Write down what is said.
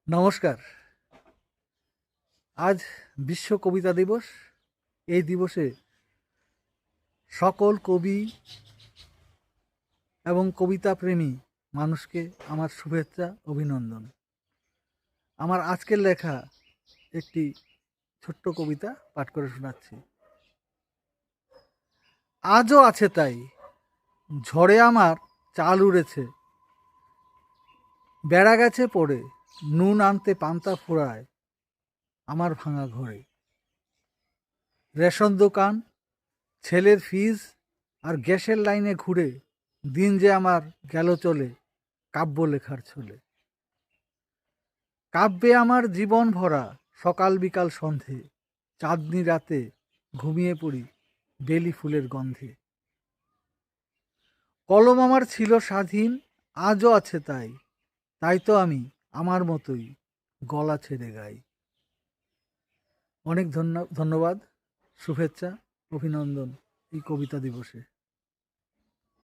নমস্কার। আজ বিশ্ব কবিতা দিবস। এই দিবসে সকল কবি এবং কবিতা প্রেমী মানুষকে আমার শুভেচ্ছা, অভিনন্দন। আমার আজকের লেখা একটি ছোট্ট কবিতা পাঠ করে শোনাচ্ছি। আজও আছে তাই, ঝড়ে আমার চাল উড়েছে, বেড়া গেছে পড়ে, নুন আনতে পান্তা ফুরায় আমার ভাঙা ঘরে। রেশন দোকান, ছেলের ফিজ আর গ্যাসের লাইনে ঘুরে দিন যে আমার গেল চলে কাব্য লেখার ছলে। কাব্যে আমার জীবন ভরা সকাল বিকাল সন্ধে, চাঁদনি রাতে ঘুমিয়ে পড়ি বেলি ফুলের গন্ধে। কলম আমার ছিল স্বাধীন, আজও আছে তাই, তাই তো আমি আমার মতোই গলা ছেড়ে গাই। অনেক ধন্যবাদ, শুভেচ্ছা, অভিনন্দন এই কবিতা দিবসে।